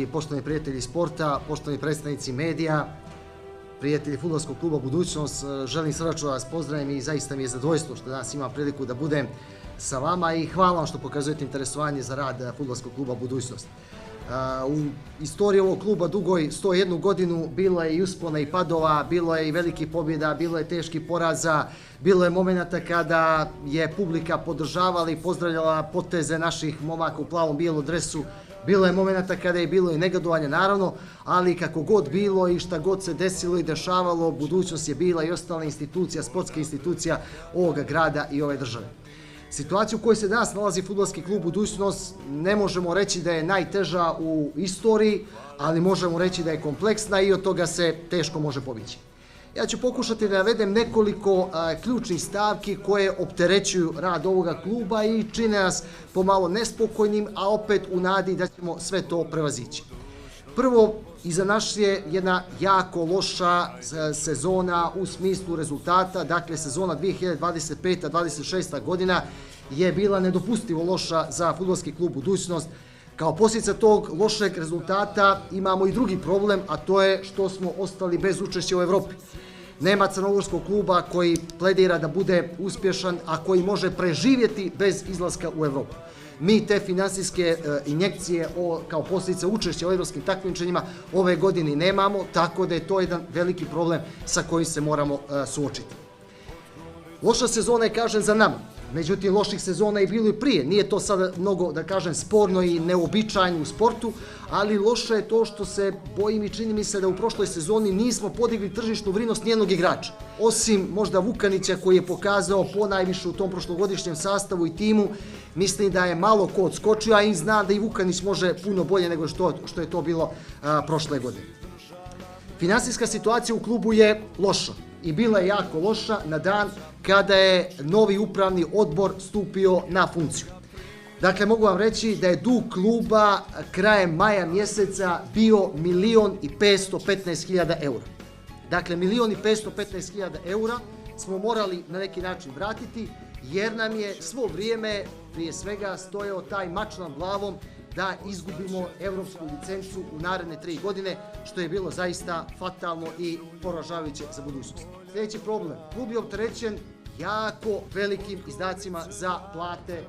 poštovani prijatelji sporta, poštovani predstavnici medija, prijatelji Fudbalskog kluba Budućnost, želim srdačno da vas pozdravim i zaista mi je zadovoljstvo što danas imam priliku da budem sa vama i hvala vam što pokazujete interesovanje za rad Fudbalskog kluba Budućnost. U istoriji ovog kluba dugoj 101 godinu bilo je i uspona i padova, bilo je i velikih pobjeda, bilo je teških poraza, bilo je momenata kada je publika podržavala i pozdravljala poteze naših momaka u plavom bijelom dresu, bilo je momenata kada je bilo i negodovanje naravno, ali kako god bilo i šta god se desilo i dešavalo, Budućnost je bila i ostala institucija, sportska institucija ovoga grada i ove države. Situaciju u kojoj se danas nalazi Fudbalski klub Budućnost ne možemo reći da je najteža u istoriji, ali možemo reći da je kompleksna i od toga se teško može pobići. Ja ću pokušati da navedem nekoliko ključnih stavki koje opterećuju rad ovoga kluba i čine nas pomalo nespokojnim, a opet u nadi da ćemo sve to prevazići. Prvo, iza nas je jedna jako loša sezona u smislu rezultata, dakle sezona 2025-26. godina je bila nedopustivo loša za Fudbalski klub Budućnost. Kao posljedica tog lošeg rezultata imamo i drugi problem, a to je što smo ostali bez učešća u Evropi. Nema crnogorskog kluba koji pledira da bude uspješan, a koji može preživjeti bez izlaska u Evropu. Mi te finansijske injekcije kao posljedica učešća u evropskim takmičenjima ove godine nemamo, tako da je to jedan veliki problem sa kojim se moramo suočiti. Loša sezona je, kažem, za nama. Međutim, loših sezona je bilo i prije. Nije to sada mnogo, da kažem, sporno i neobičajno u sportu, ali loše je to što se bojim i čini mi se da u prošloj sezoni nismo podigli tržišnu vrijednost nijednog igrača. Osim možda Vukanića koji je pokazao ponajviše u tom prošlogodišnjem sastavu i timu, mislim da je malo ko odskočio, a i zna da i Vukanić može puno bolje nego što je to bilo prošle godine. Finansijska situacija u klubu je loša i bila je jako loša na dan kada je novi upravni odbor stupio na funkciju. Dakle, mogu vam reći da je dug kluba krajem maja mjeseca bio 1.515.000 eura. Dakle, 1.515.000 eura smo morali na neki način vratiti jer nam je svo vrijeme prije svega stojao taj mač nad glavom da izgubimo evropsku licencu u naredne 3 godine, što je bilo zaista fatalno i poražavajuće za budućnost. Sljedeći problem, klub je opterećen jako velikim izdacima za plate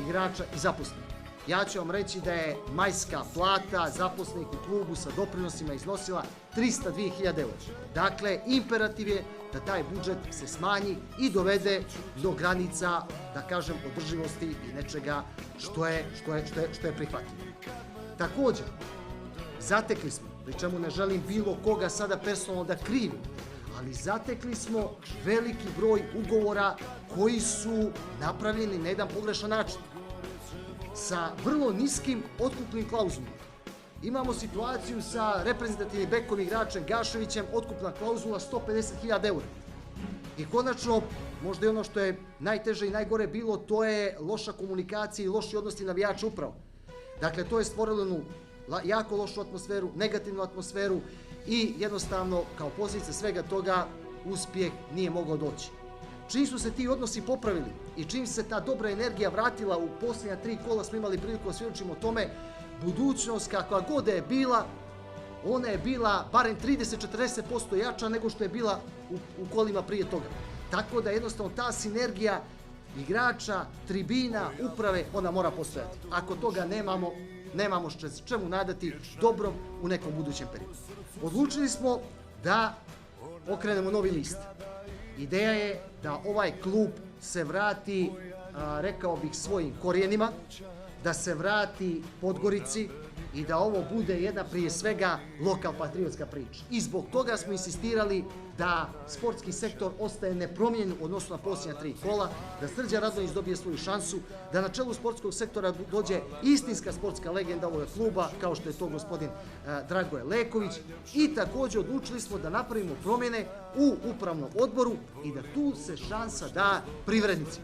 igrača i zaposlenih. Ja ću vam reći da je majska plata zaposlenih u klubu sa doprinosima iznosila 302.000 eura. Dakle, imperativ je da taj budžet se smanji i dovede do granica, da kažem, održivosti i nečega što je prihvatljivo. Također, zatekli smo, pri čemu ne želim bilo koga sada personalno da krivim, ali zatekli smo veliki broj ugovora koji su napravljeni na jedan pogrešan način, sa vrlo niskim otkupnim klauzulama. Imamo situaciju sa reprezentativnim bekom igračem Gaševićem, otkupna klauzula 150.000 eura. I konačno, možda i ono što je najteže i najgore bilo, to je loša komunikacija i loši odnosi navijača upravo. Dakle, to je stvorilo jednu jako lošu atmosferu, negativnu atmosferu i jednostavno, kao posljedica svega toga, uspjeh nije mogao doći. Čim su se ti odnosi popravili i čim se ta dobra energija vratila u posljednja 3 kola, smo imali priliku da svjedočimo o tome, Budućnost kakva god je bila, ona je bila barem 30-40% jača nego što je bila u kolima prije toga. Tako da jednostavno ta sinergija igrača, tribina, uprave, ona mora postojati. Ako toga nemamo čemu nadati dobrom u nekom budućem periodu. Odlučili smo da okrenemo novi list. Ideja je da ovaj klub se vrati, rekao bih, svojim korijenima, da se vrati Podgorici i da ovo bude jedna prije svega lokal-patriotska priča. I zbog toga smo insistirali da sportski sektor ostaje nepromijenjen u odnosu na posljednja 3 kola, da Srđan Radonjić dobije svoju šansu, da na čelu sportskog sektora dođe istinska sportska legenda ovoga kluba, kao što je to gospodin Dragoje Leković, i također odlučili smo da napravimo promjene u upravnom odboru i da tu se šansa da privrednicima.